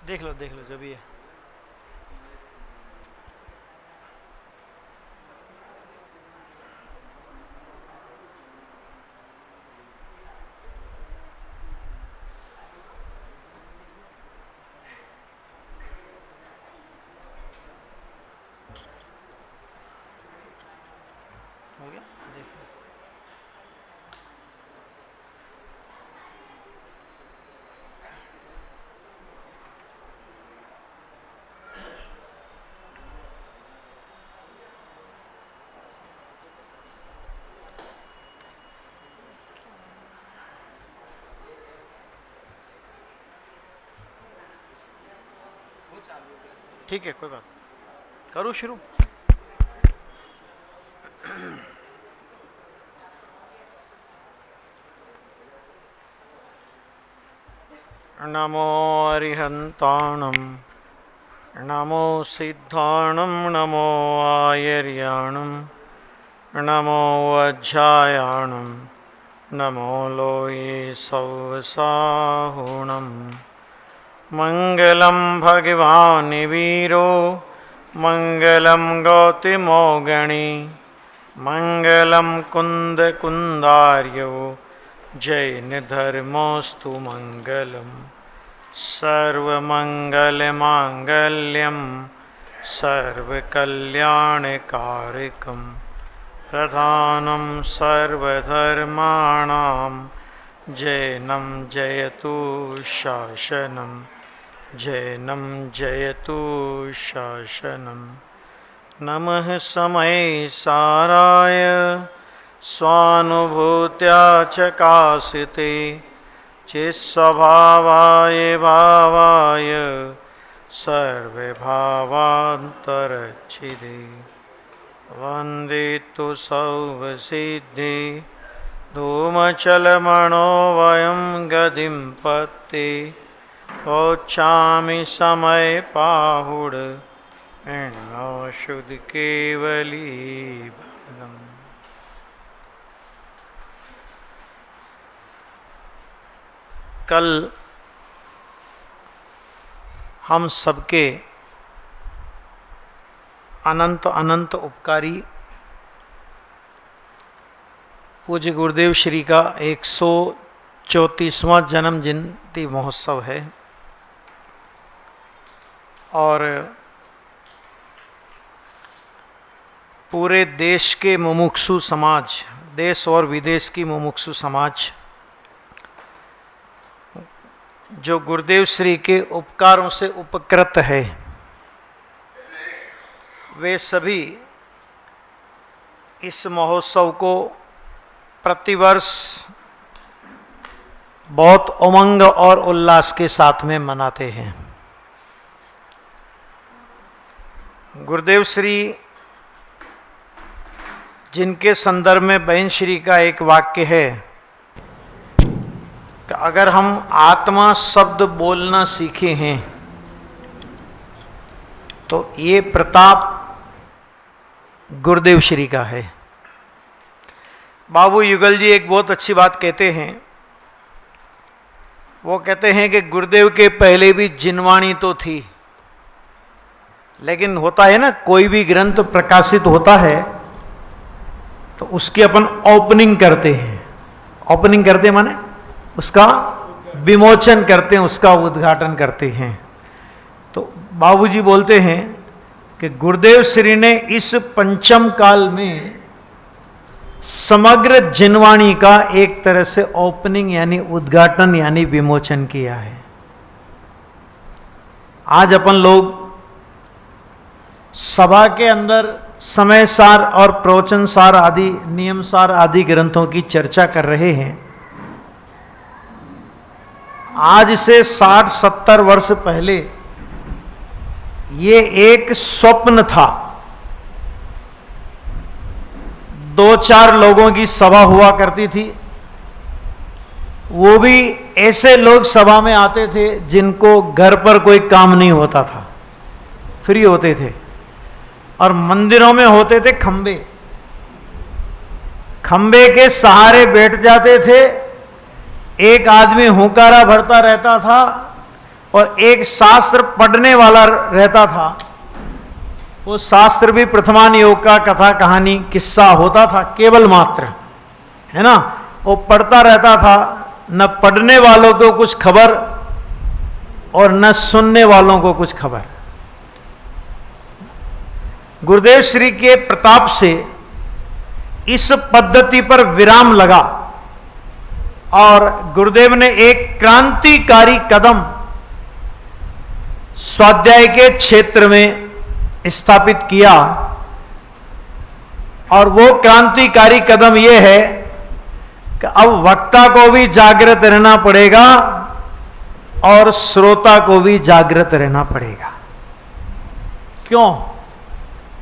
देख लो जो भी है। हो गया, देख लो। ठीक है, कोई बात, करूँ शुरू। नमो अरिहंताणं, नमो सिद्धाणं, नमो आयर्याणं, नमो वज्रायाणं, नमो लोये सौसाहुणं। मंगलम भगवान् वीरो, मंगलम गौतमोगणी, मंगलम कुंद कुंदार्यो, जैन धर्मोस्तु मंगलम। सर्वमंगलमांगल्यम सर्वकल्याणकारकम, प्रधानं सर्वधर्माणां जैनं जयतु शासनं, जैनं जयतु शासनं। नमः समय साराय स्वानुभूत्या चकासिते, चित्स्वभावाय भावाय सर्वभावान्तरच्छिदे। वन्दे तु सौवसिद्धि धूमचलमणो वयं गतिं पत्ते, वोच्छामि समय पाहुड शुद्ध केवली भंगम। कल हम सबके अनंत अनंत उपकारी पूज्य गुरुदेव श्री का 134वां जन्म जयंती महोत्सव है और पूरे देश के मुमुक्षु समाज, देश और विदेश की मुमुक्षु समाज जो गुरुदेव श्री के उपकारों से उपकृत है, वे सभी इस महोत्सव को प्रतिवर्ष बहुत उमंग और उल्लास के साथ में मनाते हैं। गुरुदेव श्री जिनके संदर्भ में बहन श्री का एक वाक्य है कि अगर हम आत्मा शब्द बोलना सीखे हैं तो ये प्रताप गुरुदेव श्री का है। बाबू युगल जी एक बहुत अच्छी बात कहते हैं। वो कहते हैं कि गुरुदेव के पहले भी जिनवाणी तो थी, लेकिन होता है ना, कोई भी ग्रंथ प्रकाशित होता है तो उसकी अपन ओपनिंग करते हैं। ओपनिंग करते माने उसका विमोचन करते हैं, उसका उद्घाटन करते हैं। तो बाबूजी बोलते हैं कि गुरुदेव श्री ने इस पंचम काल में समग्र जिनवाणी का एक तरह से ओपनिंग यानी उद्घाटन यानी विमोचन किया है। आज अपन लोग सभा के अंदर समय सार और प्रवचन सार आदि नियम सार आदि ग्रंथों की चर्चा कर रहे हैं। आज से 60-70 वर्ष पहले ये एक स्वप्न था। 2-4 लोगों की सभा हुआ करती थी, वो भी ऐसे लोग सभा में आते थे जिनको घर पर कोई काम नहीं होता था, फ्री होते थे। और मंदिरों में होते थे खंबे, खंबे के सहारे बैठ जाते थे। एक आदमी हुंकारा भरता रहता था और एक शास्त्र पढ़ने वाला रहता था। वो शास्त्र भी प्रथमान योग का कथा कहानी किस्सा होता था केवल मात्र, है ना। वो पढ़ता रहता था, न पढ़ने वालों को कुछ खबर और न सुनने वालों को कुछ खबर। गुरुदेव श्री के प्रताप से इस पद्धति पर विराम लगा और गुरुदेव ने एक क्रांतिकारी कदम स्वाध्याय के क्षेत्र में स्थापित किया। और वो क्रांतिकारी कदम यह है कि अब वक्ता को भी जागृत रहना पड़ेगा और श्रोता को भी जागृत रहना पड़ेगा। क्यों?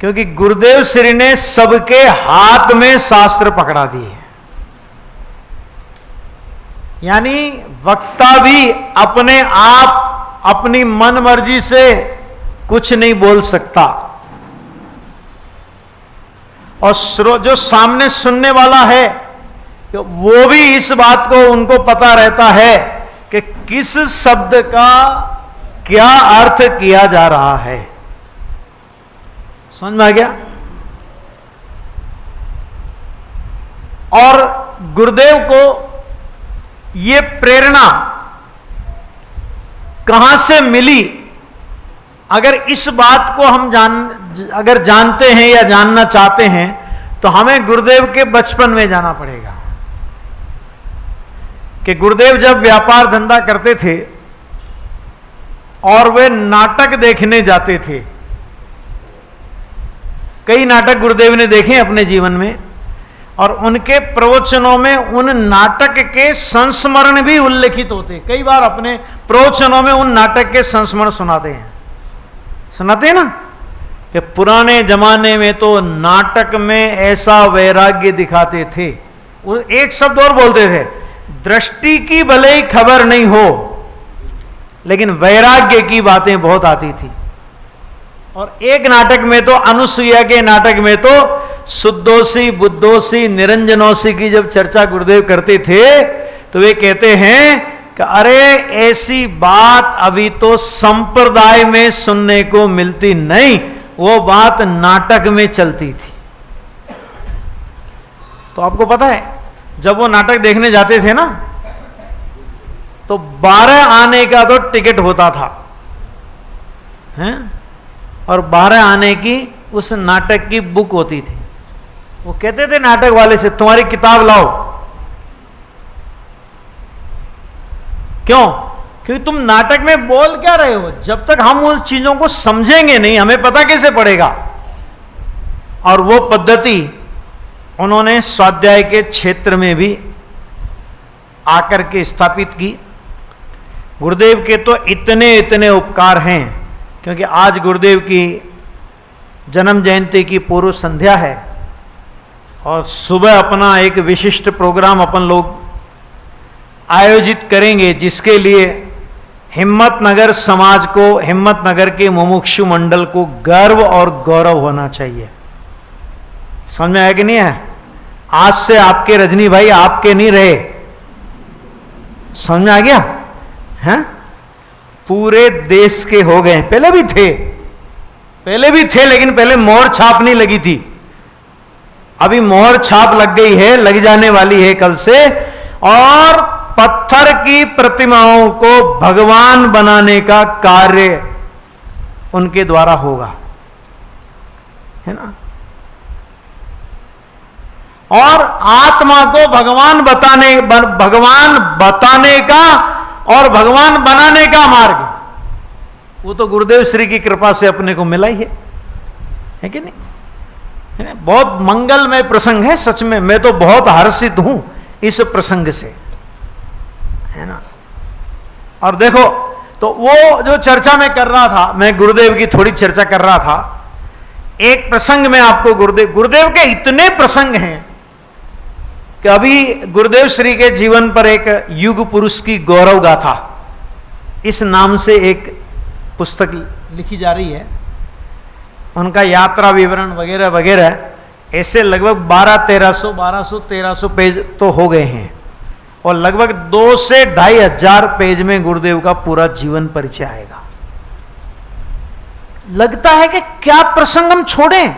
क्योंकि गुरुदेव श्री ने सबके हाथ में शास्त्र पकड़ा दिए, यानी वक्ता भी अपने आप अपनी मन मर्जी से कुछ नहीं बोल सकता, और जो सामने सुनने वाला है वो भी इस बात को उनको पता रहता है कि किस शब्द का क्या अर्थ किया जा रहा है। समझ में आ गया? और गुरुदेव को ये प्रेरणा कहां से मिली? अगर इस बात को हम अगर जानते हैं या जानना चाहते हैं तो हमें गुरुदेव के बचपन में जाना पड़ेगा कि गुरुदेव जब व्यापार धंधा करते थे और वे नाटक देखने जाते थे। कई नाटक गुरुदेव ने देखे अपने जीवन में, और उनके प्रवचनों में उन नाटक के संस्मरण भी उल्लेखित होते। कई बार अपने प्रवचनों में उन नाटक के संस्मरण सुनाते हैं, सुनाते हैं ना, कि पुराने जमाने में तो नाटक में ऐसा वैराग्य दिखाते थे। वो एक शब्द और बोलते थे, दृष्टि की भले ही खबर नहीं हो लेकिन वैराग्य की बातें बहुत आती थी। और एक नाटक में तो, अनुसुईया के नाटक में तो शुद्धोसी बुद्धोसी निरंजनोसी की जब चर्चा गुरुदेव करते थे तो वे कहते हैं कि अरे ऐसी बात अभी तो संप्रदाय में सुनने को मिलती नहीं, वो बात नाटक में चलती थी। तो आपको पता है जब वो नाटक देखने जाते थे ना तो 12 आने का तो टिकट होता था, हैं? और 12 आने की उस नाटक की बुक होती थी। वो कहते थे नाटक वाले से, तुम्हारी किताब लाओ। क्यों? क्योंकि तुम नाटक में बोल क्या रहे हो? जब तक हम उन चीजों को समझेंगे नहीं हमें पता कैसे पड़ेगा। और वो पद्धति उन्होंने स्वाध्याय के क्षेत्र में भी आकर के स्थापित की। गुरुदेव के तो इतने इतने उपकार हैं, क्योंकि आज गुरुदेव की जन्म जयंती की पूर्व संध्या है और सुबह अपना एक विशिष्ट प्रोग्राम अपन लोग आयोजित करेंगे, जिसके लिए हिम्मतनगर समाज को, हिम्मतनगर के मुमुक्षु मंडल को गर्व और गौरव होना चाहिए। समझ में आया कि नहीं है? आज से आपके रजनी भाई आपके नहीं रहे। समझ में आ गया? हैं? पूरे देश के हो गए। पहले भी थे लेकिन पहले मोहर छाप नहीं लगी थी। अभी मोहर छाप लग गई है, लग जाने वाली है कल से। और पत्थर की प्रतिमाओं को भगवान बनाने का कार्य उनके द्वारा होगा, है ना। और आत्मा को भगवान बताने का और भगवान बनाने का मार्ग वो तो गुरुदेव श्री की कृपा से अपने को मिला ही है कि नहीं? है? बहुत मंगलमय प्रसंग है सच में। मैं तो बहुत हर्षित हूं इस प्रसंग से, है ना। और देखो तो वो जो चर्चा मैं कर रहा था, मैं गुरुदेव की थोड़ी चर्चा कर रहा था। एक प्रसंग में आपको गुरुदेव के इतने प्रसंग हैं कि अभी गुरुदेव श्री के जीवन पर एक युग पुरुष की गौरव गाथा इस नाम से एक पुस्तक लिखी जा रही है। उनका यात्रा विवरण वगैरह वगैरह ऐसे लगभग 1200-1300 पेज तो हो गए हैं। और लगभग 2 से 2,500 पेज में गुरुदेव का पूरा जीवन परिचय आएगा। लगता है कि क्या प्रसंग हम छोड़ें।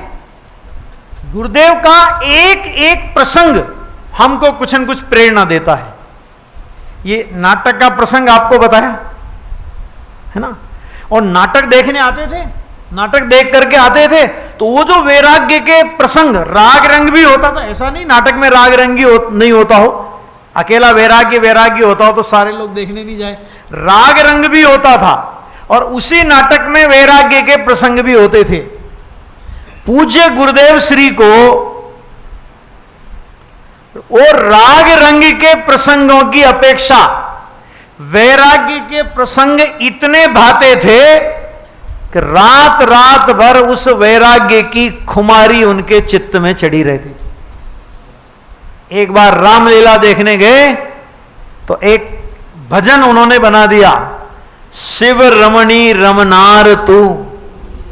गुरुदेव का एक एक प्रसंग हमको कुछ न कुछ प्रेरणा देता है। ये नाटक का प्रसंग आपको बताया है ना, और नाटक देखने आते थे, नाटक देख करके आते थे, तो वो जो वैराग्य के प्रसंग, राग रंग भी होता था, ऐसा नहीं नाटक में राग रंगी नहीं होता हो, अकेला वैराग्य वैराग्य होता हो तो सारे लोग देखने नहीं जाए, राग रंग भी होता था, और उसी नाटक में वैराग्य के प्रसंग भी होते थे। पूज्य गुरुदेव श्री को और राग रंग के प्रसंगों की अपेक्षा वैराग्य के प्रसंग इतने भाते थे कि रात रात भर उस वैराग्य की खुमारी उनके चित्त में चढ़ी रहती थी। एक बार रामलीला देखने गए तो एक भजन उन्होंने बना दिया, शिव रमणी रमनार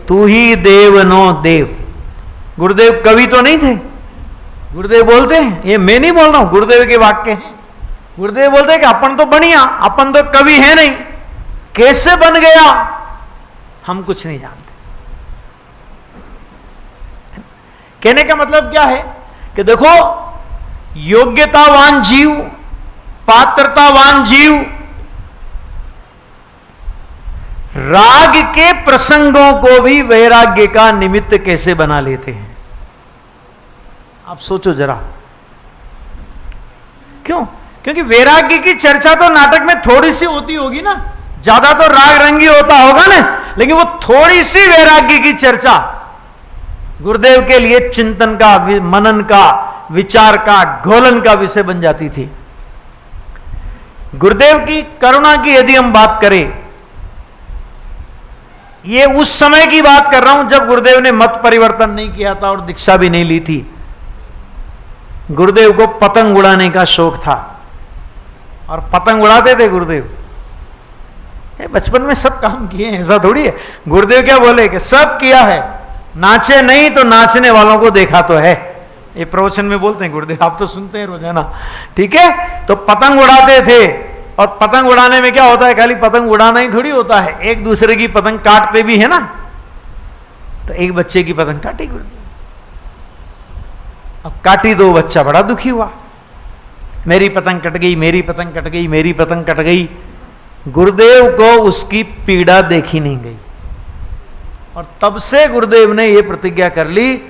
तू ही देव नो देव। गुरुदेव कवि तो नहीं थे, गुरुदेव बोलते हैं, ये मैं नहीं बोल रहा हूं, गुरुदेव के वाक्य हैं। गुरुदेव बोलते हैं कि अपन तो बढ़िया, अपन तो कवि है नहीं, कैसे बन गया हम कुछ नहीं जानते। कहने का मतलब क्या है कि देखो, योग्यतावान जीव, पात्रतावान जीव राग के प्रसंगों को भी वैराग्य का निमित्त कैसे बना लेते हैं। आप सोचो जरा, क्यों? क्योंकि वैराग्य की चर्चा तो नाटक में थोड़ी सी होती होगी ना, ज्यादा तो राग रंगी होता होगा ना, लेकिन वो थोड़ी सी वैराग्य की चर्चा गुरुदेव के लिए चिंतन का, मनन का, विचार का, घोलन का विषय बन जाती थी। गुरुदेव की करुणा की यदि हम बात करें, ये उस समय की बात कर रहा हूं जब गुरुदेव ने मत परिवर्तन नहीं किया था और दीक्षा भी नहीं ली थी। गुरुदेव को पतंग उड़ाने का शौक था और पतंग उड़ाते थे गुरुदेव। बचपन में सब काम किए हैं, ऐसा थोड़ी है। गुरुदेव क्या बोले कि सब किया है, नाचे नहीं तो नाचने वालों को देखा तो है। ये प्रवचन में बोलते हैं गुरुदेव, आप तो सुनते हैं रोजाना, ठीक है। तो पतंग उड़ाते थे, और पतंग उड़ाने में क्या होता है, खाली पतंग उड़ाना ही थोड़ी होता है, एक दूसरे की पतंग काटते भी है ना। तो एक बच्चे की पतंग काटी गुरुदेव, अब काटी तो बच्चा बड़ा दुखी हुआ, मेरी पतंग कट गई, मेरी पतंग कट गई, मेरी पतंग कट गई। गुरुदेव को उसकी पीड़ा देखी नहीं गई, और तब से गुरुदेव ने यह प्रतिज्ञा कर ली,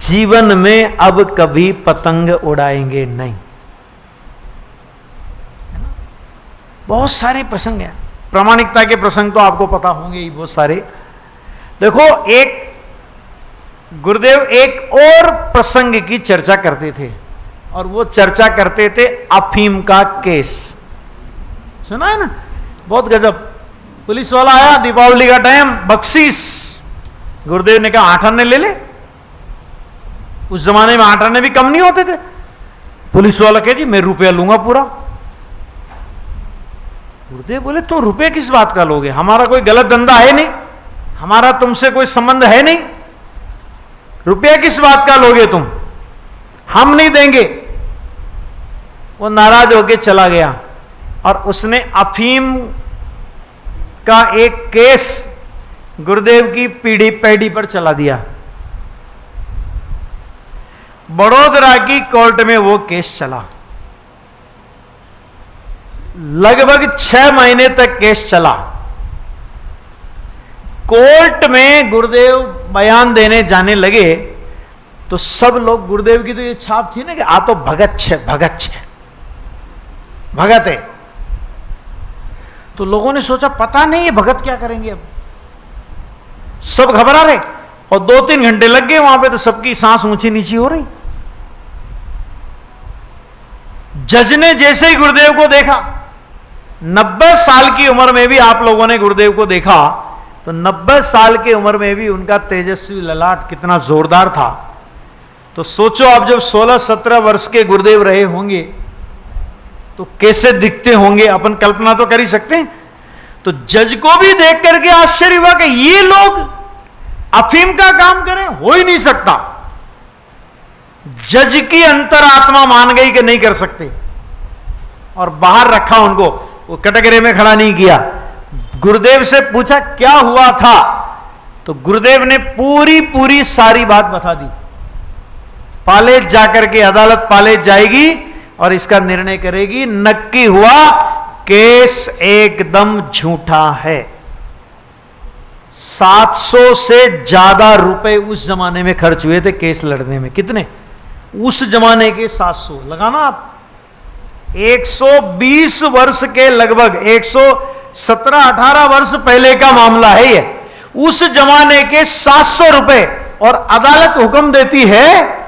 जीवन में अब कभी पतंग उड़ाएंगे नहीं। बहुत सारे प्रसंग हैं, प्रामाणिकता के प्रसंग तो आपको पता होंगे ही बहुत सारे। देखो, एक गुरुदेव एक और प्रसंग की चर्चा करते थे, और वो चर्चा करते थे अफीम का केस। सुना है ना, बहुत गजब। पुलिस वाला आया दीपावली का टाइम, बख्शीश। गुरुदेव ने कहा 8 आने ले ले। उस जमाने में 8 आने भी कम नहीं होते थे। पुलिस वाला कहे जी मैं रुपया लूंगा पूरा। गुरुदेव बोले तुम रुपये किस बात का लोगे, हमारा कोई गलत धंधा है नहीं, हमारा तुमसे कोई संबंध है नहीं, रुपया किस बात का लोगे तुम, हम नहीं देंगे। वो नाराज होके चला गया, और उसने अफीम का एक केस गुरुदेव की पैड़ी पर चला दिया। बड़ोदरा की कोर्ट में वो केस चला, लगभग 6 महीने तक केस चला। कोर्ट में गुरुदेव बयान देने जाने लगे तो सब लोग, गुरुदेव की तो ये छाप थी ना कि आ तो भगत छे, भगत छे, भगत है। तो लोगों ने सोचा पता नहीं ये भगत क्या करेंगे। अब सब घबरा रहे, और 2-3 घंटे लग गए वहां पे, तो सबकी सांस ऊंची नीची हो रही। जज ने जैसे ही गुरुदेव को देखा, 90 साल की उम्र में भी आप लोगों ने गुरुदेव को देखा, तो 90 साल की उम्र में भी उनका तेजस्वी ललाट कितना जोरदार था। तो सोचो आप जब 16-17 वर्ष के गुरुदेव रहे होंगे तो कैसे दिखते होंगे, अपन कल्पना तो कर ही सकते हैं। तो जज को भी देख करके आश्चर्य हुआ कि ये लोग अफीम का काम करें, हो ही नहीं सकता। जज की अंतरात्मा मान गई कि नहीं कर सकते। और बाहर रखा उनको, वो कटघरे में खड़ा नहीं किया। गुरुदेव से पूछा क्या हुआ था, तो गुरुदेव ने पूरी पूरी सारी बात बता दी। पालेज जाकर के अदालत पालेज जाएगी और इसका निर्णय करेगी, नक्की हुआ केस एकदम झूठा है। 700 से ज्यादा रुपए उस जमाने में खर्च हुए थे केस लड़ने में। कितने? उस जमाने के 700 लगाना आप, 120 वर्ष के लगभग 117-18 वर्ष पहले का मामला है ये। उस जमाने के 700 रुपए, और अदालत हुक्म देती है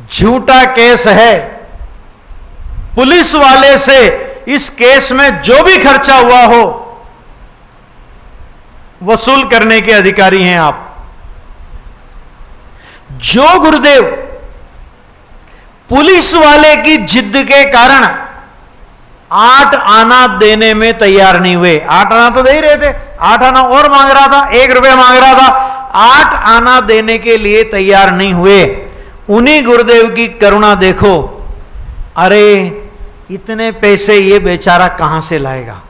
झूठा केस है, पुलिस वाले से इस केस में जो भी खर्चा हुआ हो वसूल करने के अधिकारी हैं आप। जो गुरुदेव पुलिस वाले की जिद के कारण 8 आना देने में तैयार नहीं हुए, 8 आना तो दे ही रहे थे, 8 आना और मांग रहा था, 1 रुपया मांग रहा था, 8 आना देने के लिए तैयार नहीं हुए, उन्हीं गुरुदेव की करुणा देखो। अरे इतने पैसे ये बेचारा कहां से लाएगा,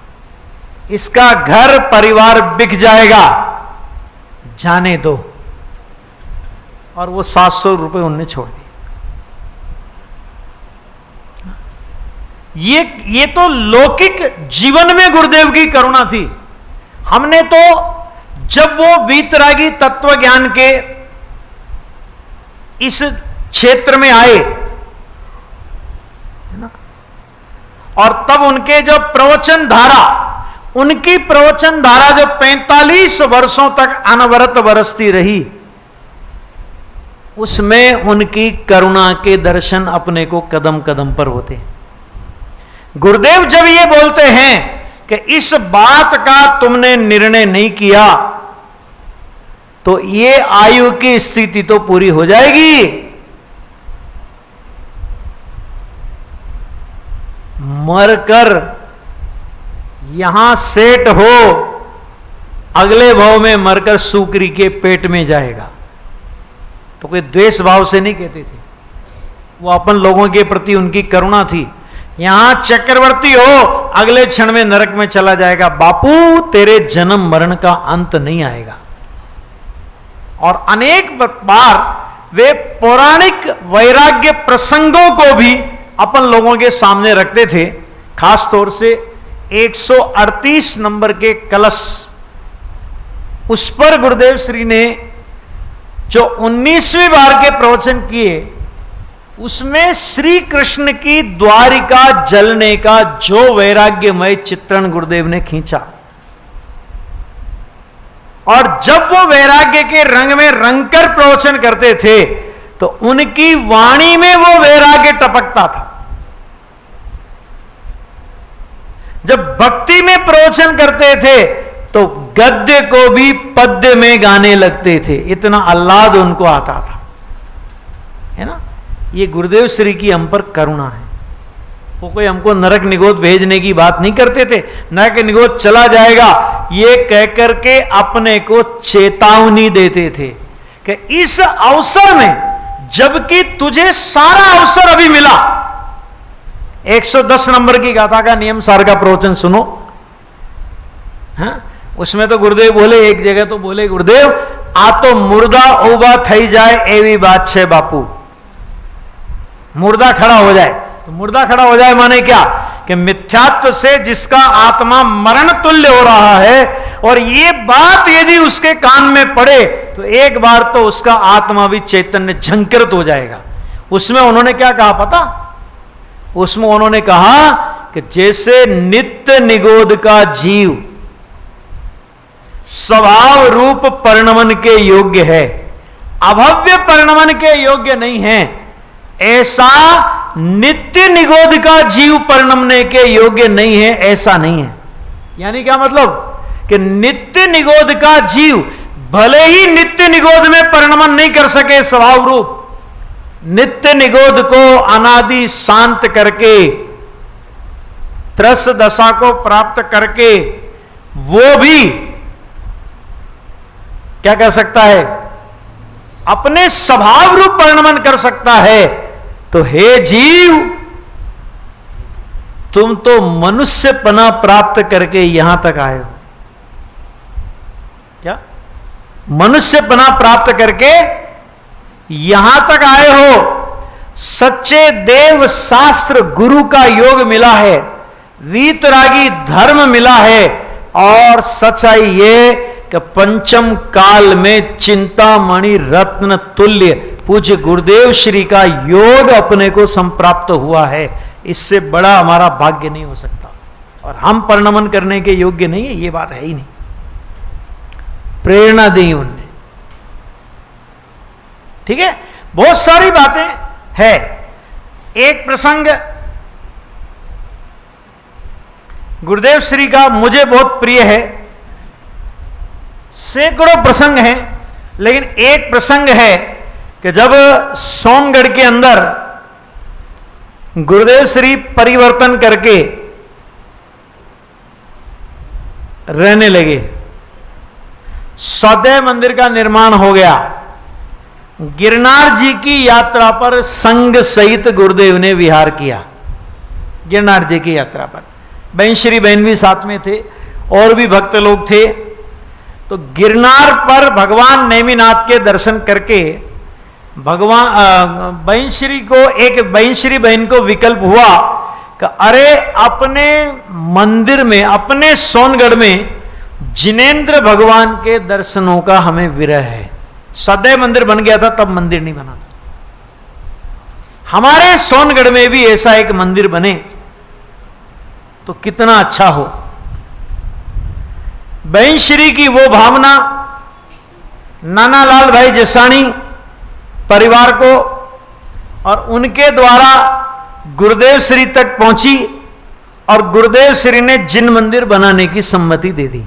इसका घर परिवार बिक जाएगा, जाने दो। और वो 700 रुपए उनने छोड़ दिए। ये तो लौकिक जीवन में गुरुदेव की करुणा थी। हमने तो जब वो वीतरागी तत्व ज्ञान के इस क्षेत्र में आए ना, और तब उनके जो प्रवचन धारा, उनकी प्रवचन धारा जो 45 वर्षों तक अनवरत बरसती रही, उसमें उनकी करुणा के दर्शन अपने को कदम कदम पर होते हैं। गुरुदेव जब ये बोलते हैं कि इस बात का तुमने निर्णय नहीं किया तो ये आयु की स्थिति तो पूरी हो जाएगी, मरकर यहां सेट हो, अगले भाव में मरकर सूकरी के पेट में जाएगा। तो कोई द्वेष भाव से नहीं कहते थे, वो अपन लोगों के प्रति उनकी करुणा थी। यहां चक्रवर्ती हो, अगले क्षण में नरक में चला जाएगा, बापू तेरे जन्म मरण का अंत नहीं आएगा। और अनेक बार वे पौराणिक वैराग्य प्रसंगों को भी अपन लोगों के सामने रखते थे। खास तौर से 138 नंबर के कलश, उस पर गुरुदेव श्री ने जो 19वीं बार के प्रवचन किए, उसमें श्री कृष्ण की द्वारिका जलने का जो वैराग्यमय चित्रण गुरुदेव ने खींचा, और जब वो वैराग्य के रंग में रंगकर प्रवचन करते थे तो उनकी वाणी में वो वैराग्य टपकता था। जब भक्ति में प्रवचन करते थे तो गद्य को भी पद्य में गाने लगते थे, इतना आह्लाद उनको आता था, है ना। ये गुरुदेव श्री की हम पर करुणा है। वो कोई हमको नरक निगोद भेजने की बात नहीं करते थे, नरक निगोद चला जाएगा ये कहकर के अपने को चेतावनी देते थे कि इस अवसर में, जबकि तुझे सारा अवसर अभी मिला। 110 नंबर की गाथा का नियम सार का प्रवचन सुनो, हाँ? उसमें तो गुरुदेव बोले, एक जगह तो बोले गुरुदेव, आ तो मुर्दा उबा थई जाए एवी बात छे बापू। मुर्दा खड़ा हो जाए, तो मुर्दा खड़ा हो जाए माने क्या कि मिथ्यात्व से जिसका आत्मा मरण तुल्य हो रहा है, और ये बात यदि उसके कान में पड़े तो एक बार तो उसका आत्मा भी चैतन्य झंकृत हो जाएगा। उसमें उन्होंने क्या कहा पता? उसमें उन्होंने कहा कि जैसे नित्य निगोद का जीव स्वभाव रूप परिणमन के योग्य है, अभव्य परिणमन के योग्य नहीं है, ऐसा नित्य निगोद का जीव परिणमने के योग्य नहीं है, ऐसा नहीं है। यानी क्या मतलब कि नित्य निगोद का जीव भले ही नित्य निगोद में परिणमन नहीं कर सके स्वभाव रूप, नित्य निगोद को अनादि शांत करके त्रस दशा को प्राप्त करके वो भी क्या कर सकता है? अपने स्वभाव रूप परिणमन कर सकता है। तो हे जीव, तुम तो मनुष्यपना प्राप्त करके यहां तक आए हो। क्या? मनुष्यपना प्राप्त करके यहां तक आए हो। सच्चे देव शास्त्र गुरु का योग मिला है, वीतरागी धर्म मिला है, और सच्चाई ये कि पंचम काल में चिंतामणि रत्न तुल्य पूज्य गुरुदेव श्री का योग अपने को संप्राप्त हुआ है। इससे बड़ा हमारा भाग्य नहीं हो सकता, और हम परिणमन करने के योग्य नहीं है, ये बात है ही नहीं। प्रेरणा दी उनने, ठीक है। बहुत सारी बातें है। एक प्रसंग गुरुदेव श्री का मुझे बहुत प्रिय है, सैकड़ों प्रसंग हैं, लेकिन एक प्रसंग है कि जब सोनगढ़ के अंदर गुरुदेव श्री परिवर्तन करके रहने लगे, सौदेव मंदिर का निर्माण हो गया। गिरनार जी की यात्रा पर संघ सहित गुरुदेव ने विहार किया। गिरनार जी की यात्रा पर बहन श्री बहन भी साथ में थे, और भी भक्त लोग थे। तो गिरनार पर भगवान नेमिनाथ के दर्शन करके भगवान बहन श्री को, एक बहन श्री बहन को विकल्प हुआ कि अरे अपने मंदिर में, अपने सोनगढ़ में जिनेंद्र भगवान के दर्शनों का हमें विरह है। सदैव मंदिर बन गया था, तब मंदिर नहीं बना था। हमारे सोनगढ़ में भी ऐसा एक मंदिर बने तो कितना अच्छा हो। बहन श्री की वो भावना नाना लाल भाई जसाणी परिवार को और उनके द्वारा गुरुदेव श्री तक पहुंची, और गुरुदेव श्री ने जिन मंदिर बनाने की सम्मति दे दी।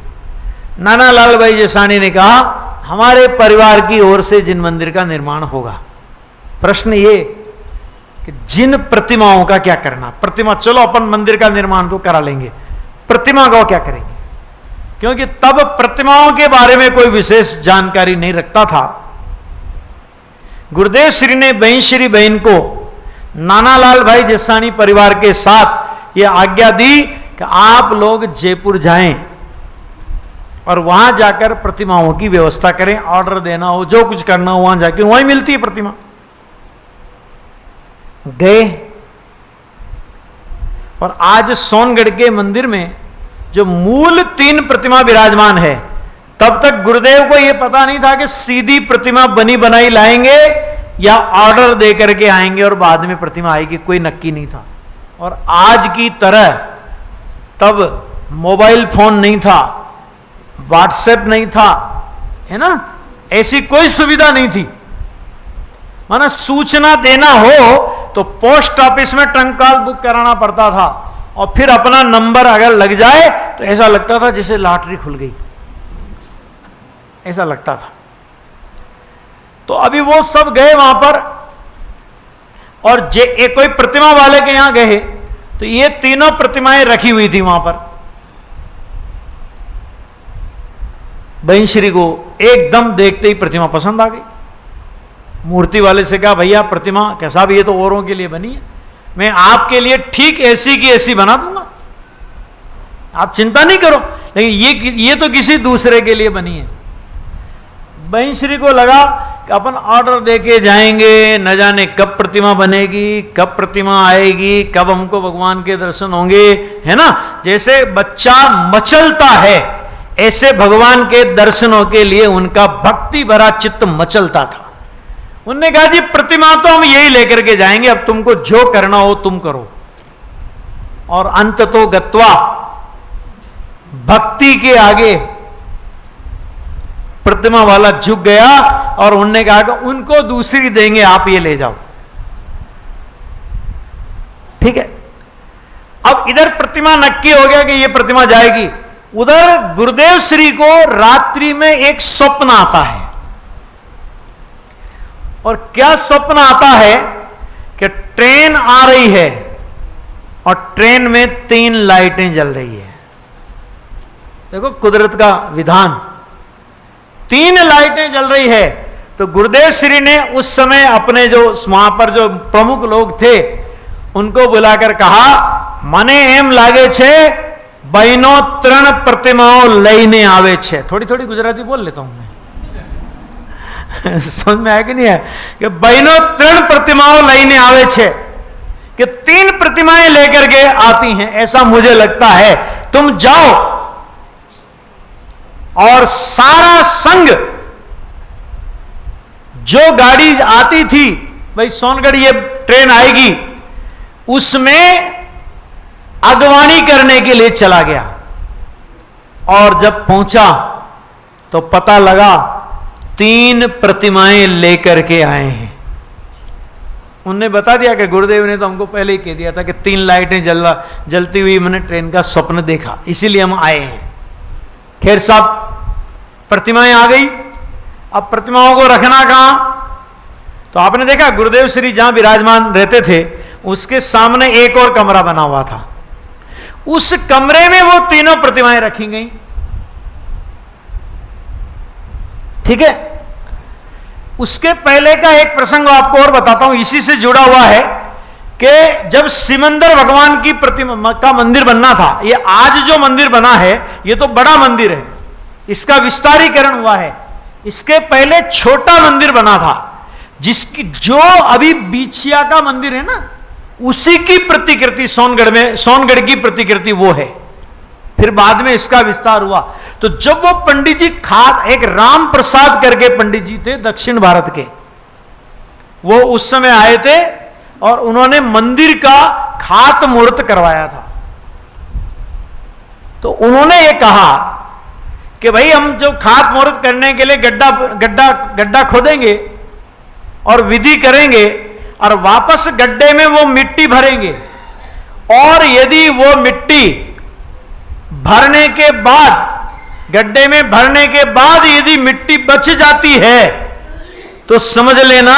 नाना लाल भाई जसाणी ने कहा हमारे परिवार की ओर से जिन मंदिर का निर्माण होगा। प्रश्न ये कि जिन प्रतिमाओं का क्या करना। प्रतिमा चलो अपन मंदिर का निर्माण तो करा लेंगे, प्रतिमा का क्या करेंगे? क्योंकि तब प्रतिमाओं के बारे में कोई विशेष जानकारी नहीं रखता था। गुरुदेव श्री ने बहन श्री बहन को नानालाल भाई जसाणी परिवार के साथ यह आज्ञा दी कि आप लोग जयपुर जाएं और वहां जाकर प्रतिमाओं की व्यवस्था करें, ऑर्डर देना हो, जो कुछ करना हो वहां जाके वहीं मिलती है प्रतिमा। गए, और आज सोनगढ़ के मंदिर में जो मूल 3 प्रतिमा विराजमान है, तब तक गुरुदेव को यह पता नहीं था कि सीधी प्रतिमा बनी बनाई लाएंगे या ऑर्डर दे करके आएंगे और बाद में प्रतिमा आएगी, कोई नक्की नहीं था। और आज की तरह तब मोबाइल फोन नहीं था, व्हाट्सएप नहीं था, है ना, ऐसी कोई सुविधा नहीं थी। माना सूचना देना हो तो पोस्ट ऑफिस में ट्रंक कॉल बुक कराना पड़ता था, और फिर अपना नंबर अगर लग जाए तो ऐसा लगता था जैसे लॉटरी खुल गई, ऐसा लगता था। तो अभी वो सब गए वहां पर, और एक कोई प्रतिमा वाले के यहां गए तो ये तीनों प्रतिमाएं रखी हुई थी वहां पर। बहन श्री को एकदम देखते ही प्रतिमा पसंद आ गई। मूर्ति वाले से कहा भैया प्रतिमा कैसा भी, ये तो औरों के लिए बनी है, मैं आपके लिए ठीक ऐसी की ऐसी बना दूंगा, आप चिंता नहीं करो, लेकिन ये तो किसी दूसरे के लिए बनी है। बहन श्री को लगा कि अपन ऑर्डर देके जाएंगे, न जाने कब प्रतिमा बनेगी, कब प्रतिमा आएगी, कब हमको भगवान के दर्शन होंगे, है ना। जैसे बच्चा मचलता है, ऐसे भगवान के दर्शनों के लिए उनका भक्ति भरा चित्त मचलता था। उन्होंने कहा जी प्रतिमा तो हम यही लेकर के जाएंगे, अब तुमको जो करना हो तुम करो। और अंत तो गत्वा भक्ति के आगे प्रतिमा वाला झुक गया, और उन्होंने कहा कि उनको दूसरी देंगे, आप ये ले जाओ। ठीक है, अब इधर प्रतिमा नक्की हो गया कि ये प्रतिमा जाएगी। उधर गुरुदेव श्री को रात्रि में एक स्वप्न आता है, और क्या स्वप्न आता है कि ट्रेन आ रही है और ट्रेन में 3 लाइटें जल रही है। देखो कुदरत का विधान, 3 लाइटें जल रही है। तो गुरुदेव श्री ने उस समय अपने जो वहां पर जो प्रमुख लोग थे उनको बुलाकर कहा, મને એમ લાગે છે બહેનો 3 प्रतिमाओं લઈને આવે છે। थोड़ी थोड़ी गुजराती बोल लेता हूं मैं, समझ में आया कि नहीं है? कि बहनों 3 प्रतिमाओं લઈને આવે છે, कि 3 प्रतिमाएं लेकर के आती हैं, ऐसा मुझे लगता है। तुम जाओ और सारा संग, जो गाड़ी आती थी, भाई सोनगढ़ ये ट्रेन आएगी, उसमें अगवानी करने के लिए चला गया। और जब पहुंचा तो पता लगा 3 प्रतिमाएं लेकर के आए हैं। उनने बता दिया कि गुरुदेव ने तो हमको पहले ही कह दिया था कि 3 लाइटें जलती हुई मैंने ट्रेन का स्वप्न देखा, इसीलिए हम आए हैं। खैर साहब, प्रतिमाएं आ गई। अब प्रतिमाओं को रखना कहां? तो आपने देखा गुरुदेव श्री जहां विराजमान रहते थे उसके सामने एक और कमरा बना हुआ था, उस कमरे में वो 3 प्रतिमाएं रखी गई। ठीक है। उसके पहले का एक प्रसंग आपको और बताता हूं, इसी से जुड़ा हुआ है कि जब सिमंदर भगवान की प्रतिमा का मंदिर बनना था, ये आज जो मंदिर बना है ये तो बड़ा मंदिर है, इसका विस्तारीकरण हुआ है। इसके पहले छोटा मंदिर बना था, जिसकी जो अभी बीछिया का मंदिर है ना, उसी की प्रतिकृति सोनगढ़ की प्रतिकृति वो है। फिर बाद में इसका विस्तार हुआ। तो जब वो पंडित जी एक राम प्रसाद करके पंडित जी थे दक्षिण भारत के, वो उस समय आए थे और उन्होंने मंदिर का खात मुहूर्त करवाया था। तो उन्होंने ये कहा कि भाई हम जो खात मुहूर्त करने के लिए गड्ढा खोदेंगे और विधि करेंगे और वापस गड्ढे में वो मिट्टी भरेंगे, और यदि वो मिट्टी भरने के बाद, गड्ढे में भरने के बाद यदि मिट्टी बच जाती है तो समझ लेना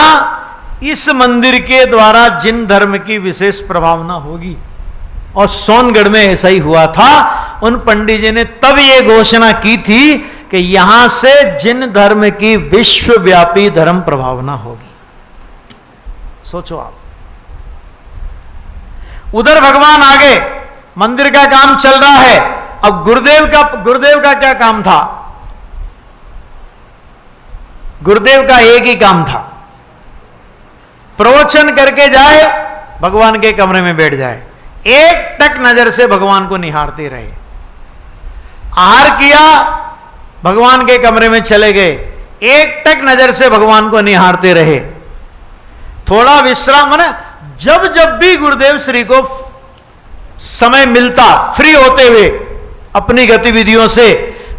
इस मंदिर के द्वारा जिन धर्म की विशेष प्रभावना होगी। और सोनगढ़ में ऐसा ही हुआ था। उन पंडित जी ने तब ये घोषणा की थी कि यहां से जिन धर्म की विश्वव्यापी धर्म प्रभावना होगी। सोचो आप, उधर भगवान आगे, मंदिर का काम चल रहा है। अब गुरुदेव का क्या काम था? गुरुदेव का एक ही काम था, प्रवचन करके जाए, भगवान के कमरे में बैठ जाए, एक टक नजर से भगवान को निहारते रहे। आहार किया, भगवान के कमरे में चले गए, एक टक नजर से भगवान को निहारते रहे। थोड़ा विश्राम, जब भी गुरुदेव श्री को समय मिलता, फ्री होते हुए अपनी गतिविधियों से,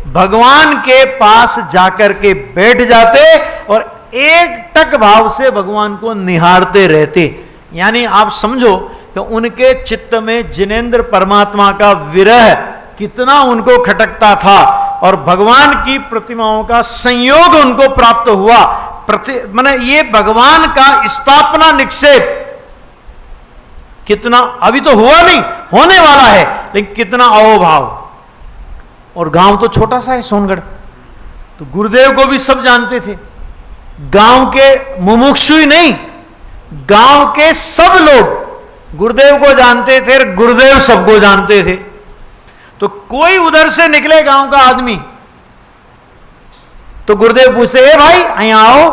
भगवान के पास जाकर के बैठ जाते और एक टक भाव से भगवान को निहारते रहते। यानी आप समझो कि उनके चित्त में जिनेंद्र परमात्मा का विरह कितना उनको खटकता था, और भगवान की प्रतिमाओं का संयोग उनको प्राप्त हुआ। माने ये भगवान का स्थापना निक्षेप कितना, अभी तो हुआ नहीं, होने वाला है, लेकिन कितना अहोभाव। और गांव तो छोटा सा है सोनगढ़, तो गुरुदेव को भी सब जानते थे। गांव के मुमुक्षु ही नहीं, गांव के सब लोग गुरुदेव को जानते थे, गुरुदेव सबको जानते थे। तो कोई उधर से निकले गांव का आदमी तो गुरुदेव पूछते, ए भाई यहां आओ,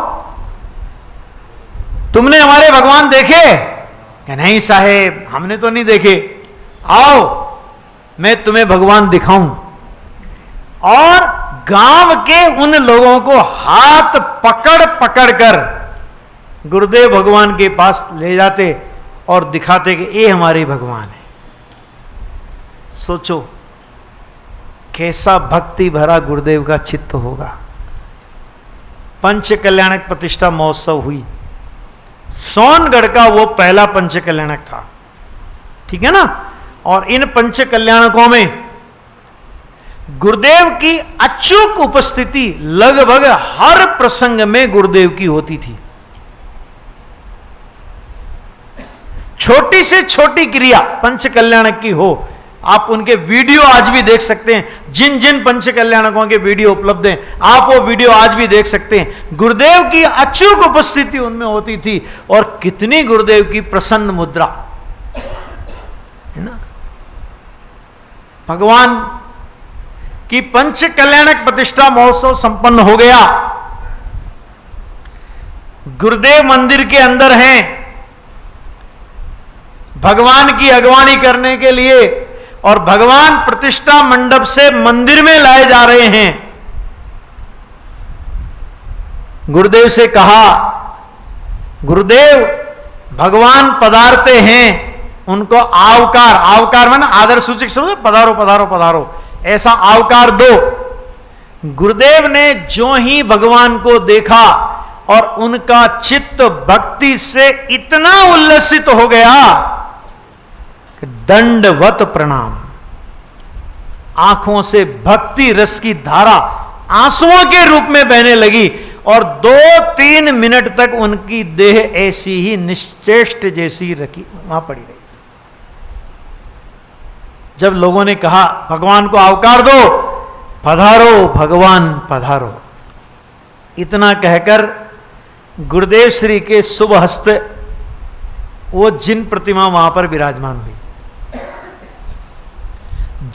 तुमने हमारे भगवान देखे? क्या नहीं साहेब, हमने तो नहीं देखे। आओ मैं तुम्हें भगवान दिखाऊं। और गांव के उन लोगों को हाथ पकड़ पकड़ कर गुरुदेव भगवान के पास ले जाते और दिखाते कि ये हमारे भगवान है। सोचो कैसा भक्ति भरा गुरुदेव का चित्त होगा। पंच कल्याणक प्रतिष्ठा महोत्सव हुई, सोनगढ़ का वो पहला पंच कल्याणक था, ठीक है ना। और इन पंच कल्याणकों में गुरुदेव की अचूक उपस्थिति लगभग हर प्रसंग में गुरुदेव की होती थी। छोटी से छोटी क्रिया पंच कल्याणक की हो, आप उनके वीडियो आज भी देख सकते हैं। जिन जिन पंच कल्याणकों के वीडियो उपलब्ध हैं, आप वो वीडियो आज भी देख सकते हैं। गुरुदेव की अचूक उपस्थिति उनमें होती थी, और कितनी गुरुदेव की प्रसन्न मुद्रा, है ना। भगवान की पंच कल्याणक प्रतिष्ठा महोत्सव संपन्न हो गया। गुरुदेव मंदिर के अंदर हैं, भगवान की अगवानी करने के लिए, और भगवान प्रतिष्ठा मंडप से मंदिर में लाए जा रहे हैं। गुरुदेव से कहा, गुरुदेव भगवान पधारते हैं, उनको आवकार, आवकार माने आदर सूचक समझो, पधारो पधारो पधारो, ऐसा आवकार दो। गुरुदेव ने जो ही भगवान को देखा और उनका चित्त भक्ति से इतना उल्लसित हो गया कि दंडवत प्रणाम, आंखों से भक्ति रस की धारा आंसुओं के रूप में बहने लगी, और 2-3 मिनट तक उनकी देह ऐसी ही निश्चेष्ट जैसी रखी वहां पड़ी रही। जब लोगों ने कहा भगवान को आवकार दो, पधारो भगवान पधारो, इतना कहकर गुरुदेव श्री के शुभ हस्त वो जिन प्रतिमा वहां पर विराजमान हुई,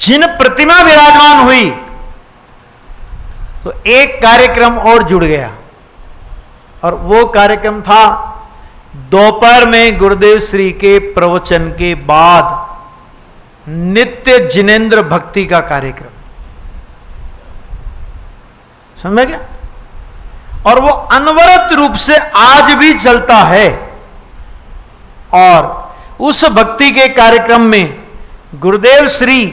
जिन प्रतिमा विराजमान हुई, तो एक कार्यक्रम और जुड़ गया, और वो कार्यक्रम था दोपहर में गुरुदेव श्री के प्रवचन के बाद नित्य जिनेंद्र भक्ति का कार्यक्रम। समझ गया? और वो अनवरत रूप से आज भी चलता है। और उस भक्ति के कार्यक्रम में गुरुदेव श्री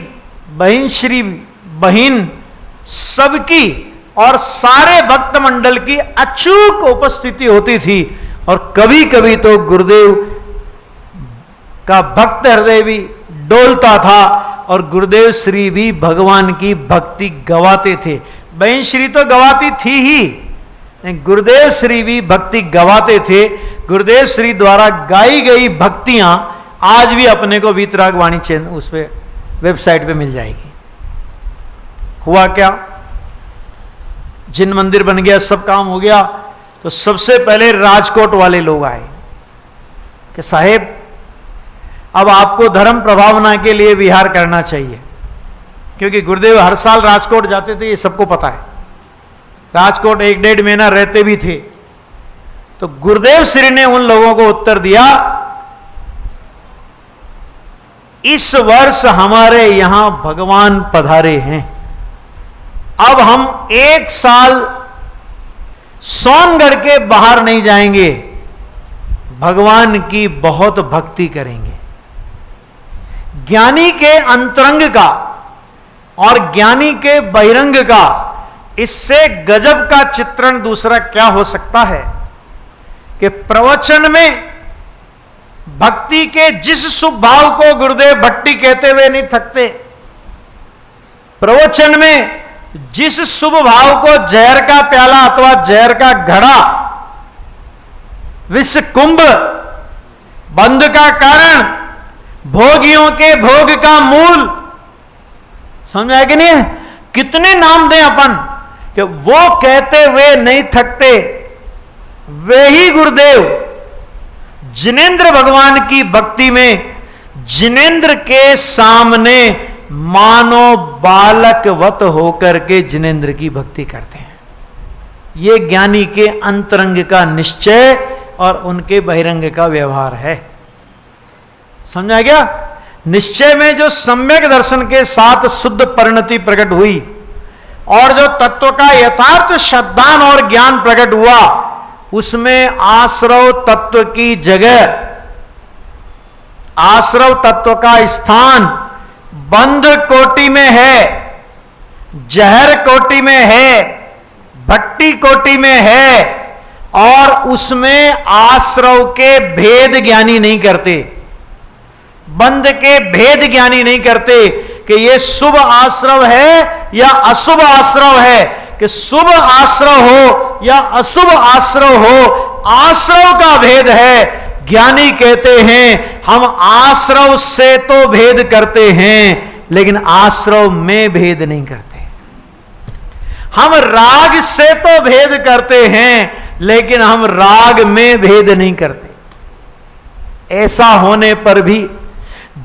बहिन सबकी और सारे भक्त मंडल की अचूक उपस्थिति होती थी, और कभी कभी तो गुरुदेव का भक्त हृदय भी डोलता था, और गुरुदेव श्री भी भगवान की भक्ति गवाते थे। बहन श्री तो गवाती थी ही, गुरुदेव श्री भी भक्ति गवाते थे। गुरुदेव श्री द्वारा गाई गई भक्तियां आज भी अपने को वीतराग वाणी चैनल उस पे वेबसाइट पे मिल जाएगी। हुआ क्या, जिन मंदिर बन गया, सब काम हो गया, तो सबसे पहले राजकोट वाले लोग आए कि साहेब अब आपको धर्म प्रभावना के लिए विहार करना चाहिए, क्योंकि गुरुदेव हर साल राजकोट जाते थे, ये सबको पता है। राजकोट 1-1.5 महीना रहते भी थे। तो गुरुदेव श्री ने उन लोगों को उत्तर दिया, इस वर्ष हमारे यहां भगवान पधारे हैं, अब हम 1 साल सोनगढ़ के बाहर नहीं जाएंगे, भगवान की बहुत भक्ति करेंगे। ज्ञानी के अंतरंग का और ज्ञानी के बहिरंग का, इससे गजब का चित्रण दूसरा क्या हो सकता है कि प्रवचन में भक्ति के जिस शुभ भाव को गुरुदेव भट्टी कहते हुए नहीं थकते, प्रवचन में जिस शुभ भाव को जहर का प्याला अथवा जहर का घड़ा, विश्व कुंभ, बंध का कारण, भोगियों के भोग का मूल, समझ आया कि नहीं है? कितने नाम दें अपन कि वो कहते हुए नहीं थकते। वे ही गुरुदेव जिनेंद्र भगवान की भक्ति में जिनेंद्र के सामने मानो बालकवत होकर के जिनेंद्र की भक्ति करते हैं। ये ज्ञानी के अंतरंग का निश्चय और उनके बहिरंग का व्यवहार है। समझा गया? निश्चय में जो सम्यक दर्शन के साथ शुद्ध परिणति प्रकट हुई और जो तत्व का यथार्थ श्रद्धान और ज्ञान प्रकट हुआ, उसमें आश्रव तत्व की जगह, आश्रव तत्व का स्थान बंध कोटि में है, जहर कोटि में है, भट्टी कोटि में है, और उसमें आश्रव के भेद ज्ञानी नहीं करते, बंध के भेद ज्ञानी नहीं करते कि ये शुभ आश्रव है या अशुभ आश्रव है, कि शुभ आश्रव हो या अशुभ आश्रव हो, आश्रव का भेद है। ज्ञानी कहते हैं हम आश्रव से तो भेद करते हैं, लेकिन आश्रव में भेद नहीं करते। हम राग से तो भेद करते हैं, लेकिन हम राग में भेद नहीं करते। ऐसा होने पर भी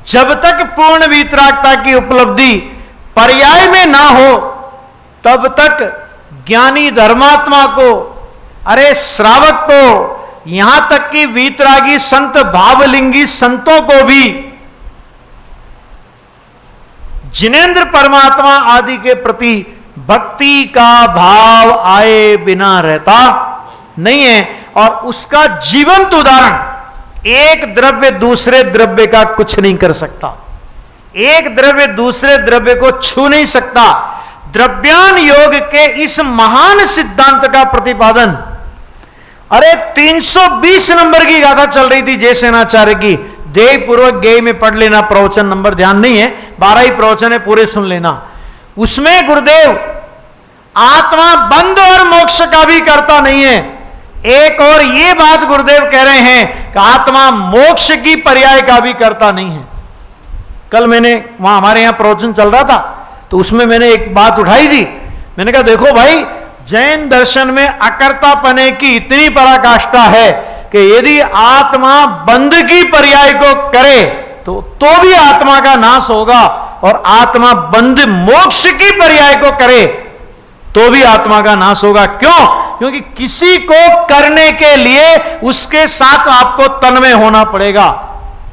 जब तक पूर्ण वीतरागता की उपलब्धि पर्याय में ना हो, तब तक ज्ञानी धर्मात्मा को, अरे श्रावक को, यहां तक कि वीतरागी संत भावलिंगी संतों को भी जिनेंद्र परमात्मा आदि के प्रति भक्ति का भाव आए बिना रहता नहीं है। और उसका जीवंत उदाहरण, एक द्रव्य दूसरे द्रव्य का कुछ नहीं कर सकता, एक द्रव्य दूसरे द्रव्य को छू नहीं सकता। द्रव्यान योग के इस महान सिद्धांत का प्रतिपादन, अरे 320 नंबर की गाथा चल रही थी जयसेनाचार्य की, देय पूर्वक गेय में पढ़ लेना, प्रवचन नंबर ध्यान नहीं है, 12 ही प्रवचन है, पूरे सुन लेना। उसमें गुरुदेव आत्मा बंध और मोक्ष का भी करता नहीं है। एक और ये बात गुरुदेव कह रहे हैं कि आत्मा मोक्ष की पर्याय का भी करता नहीं है। कल मैंने वहां हमारे यहां प्रवचन चल रहा था, तो उसमें मैंने एक बात उठाई थी। मैंने कहा देखो भाई, जैन दर्शन में अकर्तापने की इतनी पराकाष्ठा है कि यदि आत्मा बंध की पर्याय को करे तो भी आत्मा का नाश होगा, और आत्मा बंध मोक्ष की पर्याय को करे तो भी आत्मा का नाश होगा। क्यों? क्योंकि किसी को करने के लिए उसके साथ आपको तन्मय होना पड़ेगा,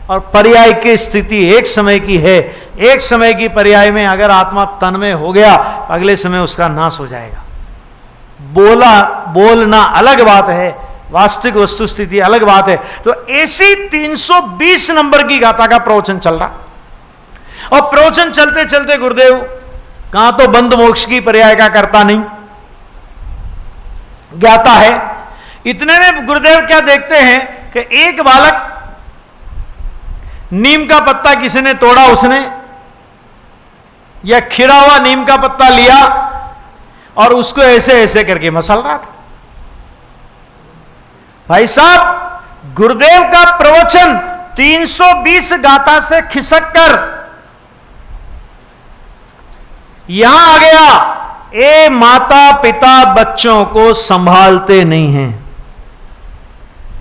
और पर्याय की स्थिति एक समय की है। एक समय की पर्याय में अगर आत्मा तन्मय हो गया, अगले समय उसका नाश हो जाएगा। बोलना अलग बात है, वास्तविक वस्तु स्थिति अलग बात है। तो ऐसी 320 नंबर की गाथा का प्रवचन चल रहा, और प्रवचन चलते चलते गुरुदेव कहां तो बंद मोक्ष की पर्याय का करता नहीं, ज्ञाता है। इतने में गुरुदेव क्या देखते हैं कि एक बालक, नीम का पत्ता किसी ने तोड़ा, उसने या खिरा हुआ नीम का पत्ता लिया और उसको ऐसे ऐसे करके मसल रहा था। भाई साहब, गुरुदेव का प्रवचन 320 गाथा से खिसक कर यहां आ गया, ए माता पिता बच्चों को संभालते नहीं हैं,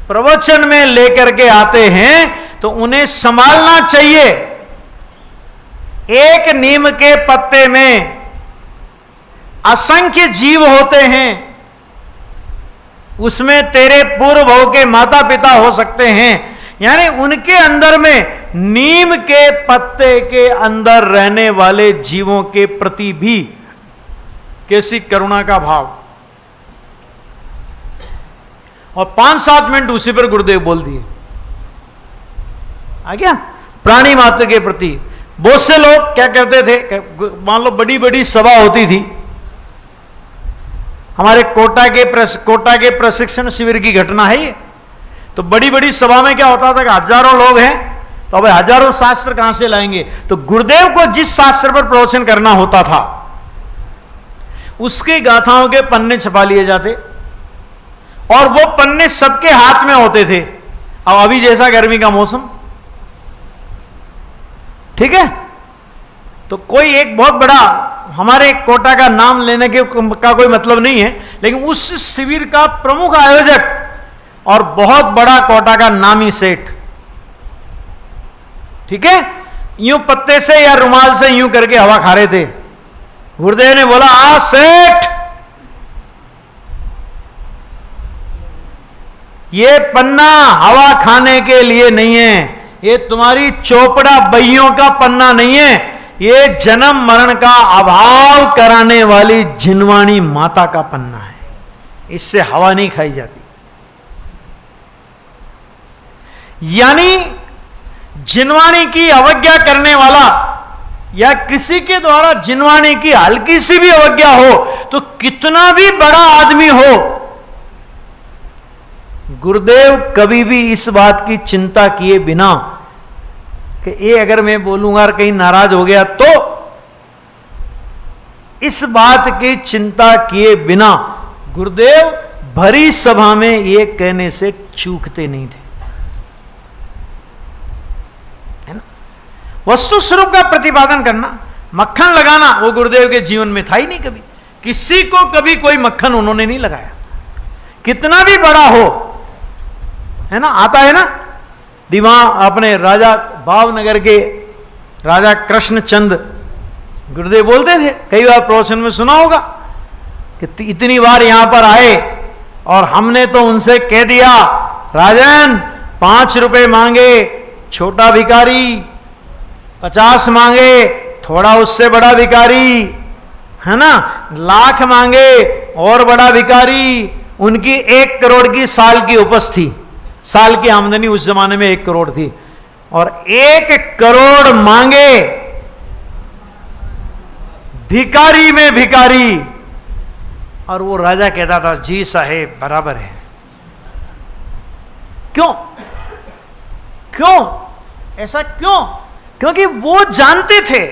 प्रवचन में लेकर के आते हैं तो उन्हें संभालना चाहिए। एक नीम के पत्ते में असंख्य जीव होते हैं, उसमें तेरे पूर्व भव के माता पिता हो सकते हैं, यानी उनके अंदर में नीम के पत्ते के अंदर रहने वाले जीवों के प्रति भी कैसी करुणा का भाव। और 5-7 मिनट उसी पर गुरुदेव बोल दिए। आ गया प्राणी मात्र के प्रति। बहुत से लोग क्या कहते थे, मान लो बड़ी बड़ी सभा होती थी, हमारे कोटा के प्रशिक्षण शिविर की घटना है ये। तो बड़ी बड़ी सभा में क्या होता था कि हजारों लोग हैं, तो अब हजारों शास्त्र कहां से लाएंगे। तो गुरुदेव को जिस शास्त्र पर प्रवचन करना होता था उसकी गाथाओं के पन्ने छपा लिए जाते, और वो पन्ने सबके हाथ में होते थे। अब अभी जैसा गर्मी का मौसम, ठीक है, तो कोई एक बहुत बड़ा, हमारे कोटा का नाम लेने का कोई मतलब नहीं है, लेकिन उस शिविर का प्रमुख आयोजक और बहुत बड़ा कोटा का नामी सेठ, ठीक है, यूं पत्ते से या रुमाल से यूं करके हवा खा रहे थे। गुरुदेव ने बोला, आ सेठ, ये पन्ना हवा खाने के लिए नहीं है, ये तुम्हारी चोपड़ा बइयों का पन्ना नहीं है, ये जन्म मरण का अभाव कराने वाली जिनवाणी माता का पन्ना है, इससे हवा नहीं खाई जाती। यानी जिनवाणी की अवज्ञा करने वाला, या किसी के द्वारा जिनवाणी की हल्की सी भी अवज्ञा हो तो कितना भी बड़ा आदमी हो, गुरुदेव कभी भी इस बात की चिंता किए बिना कि ये अगर मैं बोलूंगा और कहीं नाराज हो गया, तो इस बात की चिंता किए बिना गुरुदेव भरी सभा में ये कहने से चूकते नहीं थे, है ना। वस्तु स्वरूप का प्रतिपादन करना, मक्खन लगाना वो गुरुदेव के जीवन में था ही नहीं कभी। किसी को कभी कोई मक्खन उन्होंने नहीं लगाया, कितना भी बड़ा हो, है ना। आता है ना दिमाग अपने राजा भावनगर के राजा कृष्णचंद गुरुदेव बोलते थे, कई बार प्रवचन में सुना होगा कि इतनी बार यहां पर आए और हमने तो उनसे कह दिया राजन 5 रुपए मांगे छोटा भिखारी, 50 मांगे थोड़ा उससे बड़ा भिखारी, है ना, लाख मांगे और बड़ा भिखारी। उनकी 1 करोड़ की साल की उपज थी, साल की आमदनी उस जमाने में 1 करोड़ थी, और 1 करोड़ मांगे भिखारी में भिखारी, और वो राजा कहता था जी साहेब बराबर है। क्यों क्यों ऐसा क्यों? क्योंकि वो जानते थे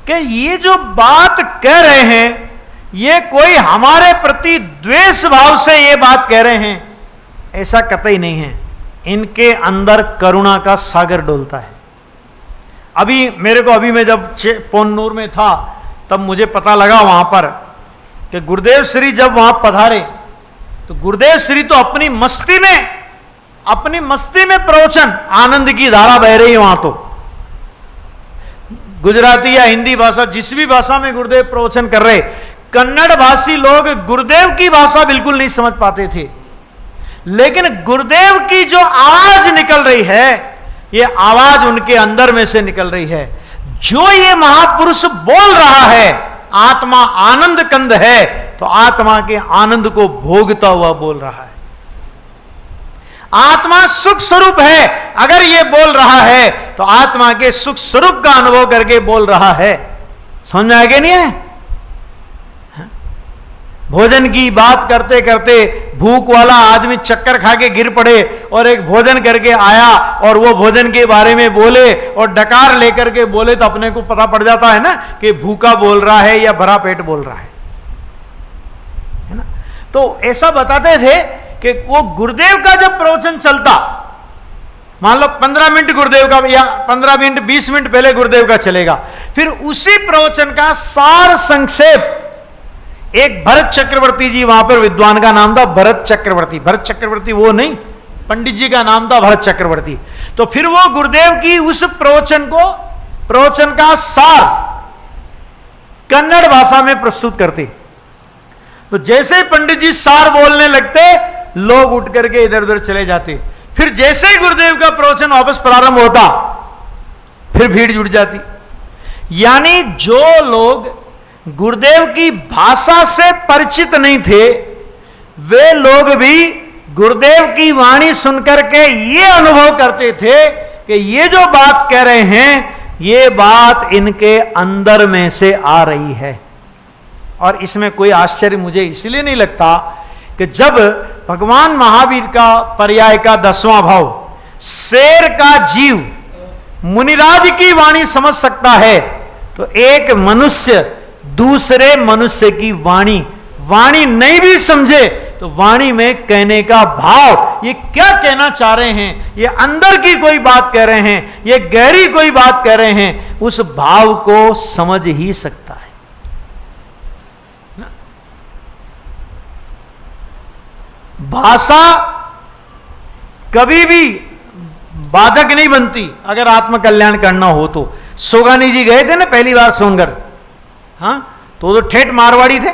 कि ये जो बात कह रहे हैं ये कोई हमारे प्रति द्वेष भाव से ये बात कह रहे हैं, ऐसा कतई नहीं है। इनके अंदर करुणा का सागर डोलता है। अभी मैं जब पोन्नूर में था तब मुझे पता लगा वहां पर कि गुरुदेव श्री जब वहां पधारे तो गुरुदेव श्री तो अपनी मस्ती में प्रवचन, आनंद की धारा बह रही है वहां। तो गुजराती या हिंदी भाषा जिस भी भाषा में गुरुदेव प्रवचन कर रहे, कन्नड़ भाषी लोग गुरुदेव की भाषा बिल्कुल नहीं समझ पाते थे, लेकिन गुरुदेव की जो आवाज निकल रही है ये आवाज उनके अंदर में से निकल रही है। जो ये महापुरुष बोल रहा है आत्मा आनंद कंद है, तो आत्मा के आनंद को भोगता हुआ बोल रहा है। आत्मा सुख स्वरूप है, अगर ये बोल रहा है तो आत्मा के सुख स्वरूप का अनुभव करके बोल रहा है। समझ में आगे नहीं है? भोजन की बात करते करते भूख वाला आदमी चक्कर खा के गिर पड़े और एक भोजन करके आया और वो भोजन के बारे में बोले और डकार लेकर के बोले तो अपने को पता पड़ जाता है ना कि भूखा बोल रहा है या भरा पेट बोल रहा है ना। तो ऐसा बताते थे कि वो गुरुदेव का जब प्रवचन चलता, मान लो 15 मिनट गुरुदेव का या 15 मिनट 20 मिनट पहले गुरुदेव का चलेगा, फिर उसी प्रवचन का सार संक्षेप एक भरत चक्रवर्ती जी, वहां पर विद्वान का नाम था भरत चक्रवर्ती वो नहीं, पंडित जी का नाम था भरत चक्रवर्ती। तो फिर वो गुरुदेव की उस प्रवचन का सार कन्नड़ भाषा में प्रस्तुत करते। तो जैसे ही पंडित जी सार बोलने लगते लोग उठ करके इधर उधर चले जाते। फिर जैसे ही गुरुदेव का प्रवचन वापस प्रारंभ होता फिर भीड़ जुट जाती। यानी जो लोग गुरुदेव की भाषा से परिचित नहीं थे वे लोग भी गुरुदेव की वाणी सुनकर के ये अनुभव करते थे कि ये जो बात कह रहे हैं ये बात इनके अंदर में से आ रही है। और इसमें कोई आश्चर्य मुझे इसलिए नहीं लगता कि जब भगवान महावीर का पर्याय का 10वां भाव शेर का जीव मुनिराज की वाणी समझ सकता है, तो एक मनुष्य दूसरे मनुष्य की वाणी नहीं भी समझे तो वाणी में कहने का भाव, ये क्या कहना चाह रहे हैं, ये अंदर की कोई बात कह रहे हैं, ये गहरी कोई बात कह रहे हैं, उस भाव को समझ ही सकता है। भाषा कभी भी बाधक नहीं बनती अगर आत्म कल्याण करना हो तो। सोगानी जी गए थे ना पहली बार सोनगढ़, हाँ, तो ठेठ मारवाड़ी थे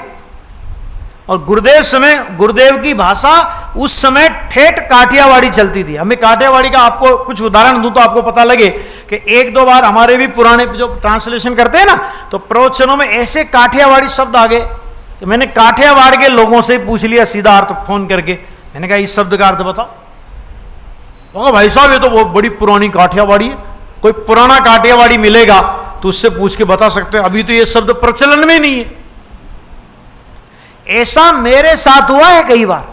और गुरुदेव की भाषा उस समय ठेठ काठियावाड़ी चलती थी। हमें काठियावाड़ी का आपको कुछ उदाहरण दूं तो आपको पता लगे कि 1-2 बार हमारे भी पुराने जो ट्रांसलेशन करते हैं ना तो प्रवचनों में ऐसे काठियावाड़ी शब्द आ गए तो मैंने काठियावाड़ के लोगों से पूछ लिया सीधा अर्थ फोन करके। मैंने कहा इस शब्द का अर्थ बताओ। तो भाई साहब ये तो बहुत बड़ी पुरानी काठियावाड़ी है, कोई पुराना काठियावाड़ी मिलेगा तो उससे पूछ के बता सकते हैं, अभी तो ये शब्द प्रचलन में नहीं है। ऐसा मेरे साथ हुआ है कई बार।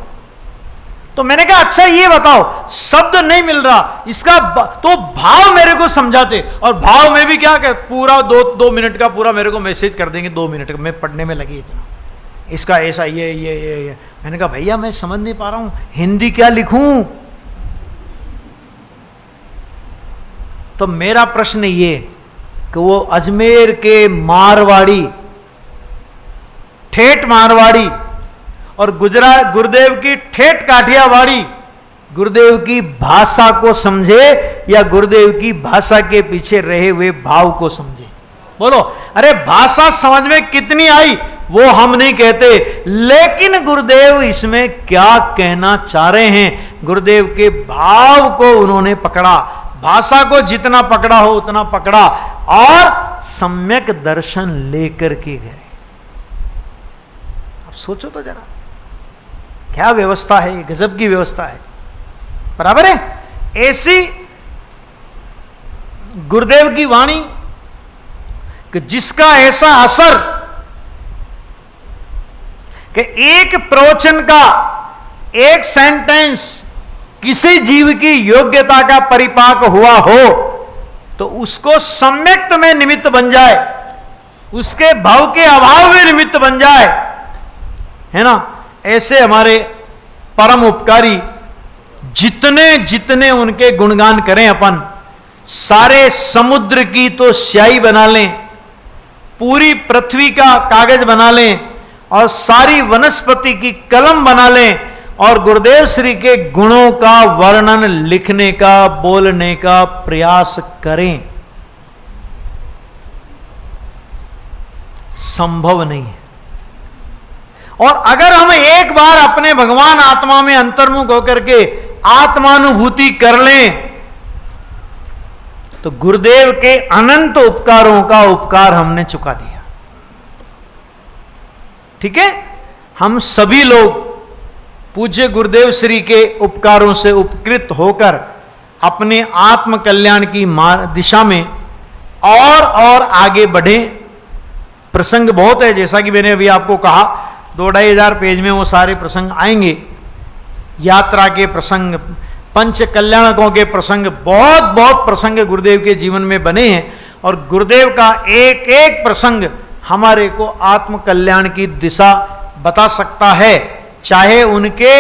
तो मैंने कहा अच्छा ये बताओ शब्द नहीं मिल रहा इसका तो भाव मेरे को समझाते, और भाव में भी क्या कर पूरा 2 मिनट का पूरा मेरे को मैसेज कर देंगे 2 मिनट का, मैं पढ़ने में लगी इतना इसका ऐसा ये। मैंने कहा भैया मैं समझ नहीं पा रहा हूं हिंदी क्या लिखूं। तो मेरा प्रश्न ये कि वो अजमेर के मारवाड़ी, ठेठ मारवाड़ी और गुरुदेव की ठेठ काठियावाड़ी गुरुदेव की भाषा को समझे या गुरुदेव की भाषा के पीछे रहे हुए भाव को समझे। बोलो, अरे भाषा समझ में कितनी आई वो हम नहीं कहते, लेकिन गुरुदेव इसमें क्या कहना चाह रहे हैं, गुरुदेव के भाव को उन्होंने पकड़ा। भाषा को जितना पकड़ा हो उतना पकड़ा और सम्यक दर्शन लेकर के गए। अब सोचो तो जरा, क्या व्यवस्था है, गजब की व्यवस्था है, बराबर है। ऐसी गुरुदेव की वाणी कि जिसका ऐसा असर कि एक प्रवचन का एक सेंटेंस किसी जीव की योग्यता का परिपाक हुआ हो तो उसको सम्यक्त में निमित्त बन जाए, उसके भाव के अभाव में निमित्त बन जाए, है ना। ऐसे हमारे परम उपकारी जितने जितने उनके गुणगान करें अपन, सारे समुद्र की तो स्याही बना लें, पूरी पृथ्वी का कागज बना लें और सारी वनस्पति की कलम बना लें और गुरुदेव श्री के गुणों का वर्णन लिखने का, बोलने का प्रयास करें, संभव नहीं है। और अगर हम एक बार अपने भगवान आत्मा में अंतर्मुख होकर के आत्मानुभूति कर लें तो गुरुदेव के अनंत उपकारों का उपकार हमने चुका दिया। ठीक है, हम सभी लोग पूज्य गुरुदेव श्री के उपकारों से उपकृत होकर अपने आत्म कल्याण की दिशा में और आगे बढ़े। प्रसंग बहुत है, जैसा कि मैंने अभी आपको कहा, 2-2,500 पेज में वो सारे प्रसंग आएंगे। यात्रा के प्रसंग, पंच कल्याणकों के प्रसंग, बहुत बहुत प्रसंग गुरुदेव के जीवन में बने हैं और गुरुदेव का एक एक प्रसंग हमारे को आत्म कल्याण की दिशा बता सकता है। चाहे उनके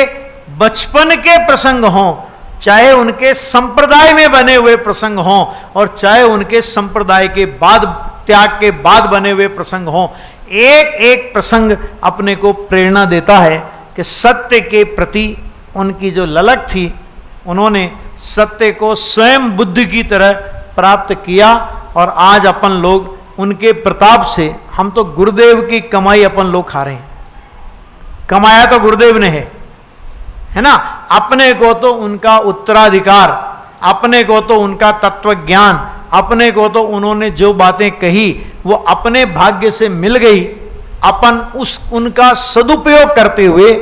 बचपन के प्रसंग हों, चाहे उनके संप्रदाय में बने हुए प्रसंग हों और चाहे उनके संप्रदाय के बाद, त्याग के बाद बने हुए प्रसंग हों, एक एक प्रसंग अपने को प्रेरणा देता है कि सत्य के प्रति उनकी जो ललक थी, उन्होंने सत्य को स्वयं बुद्ध की तरह प्राप्त किया और आज अपन लोग उनके प्रताप से, हम तो गुरुदेव की कमाई अपन लोग खा रहे हैं। कमाया तो गुरुदेव ने है ना, अपने को तो उनका उत्तराधिकार, अपने को तो उनका तत्व ज्ञान, अपने को तो उन्होंने जो बातें कही वो अपने भाग्य से मिल गई। अपन उनका सदुपयोग करते हुए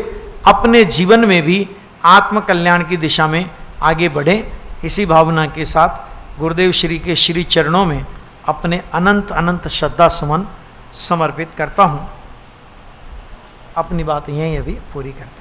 अपने जीवन में भी आत्म कल्याण की दिशा में आगे बढ़े। इसी भावना के साथ गुरुदेव श्री के श्री चरणों में अपने अनंत अनंत श्रद्धा सुमन समर्पित करता हूँ। अपनी बात यहीं अभी पूरी करते हैं।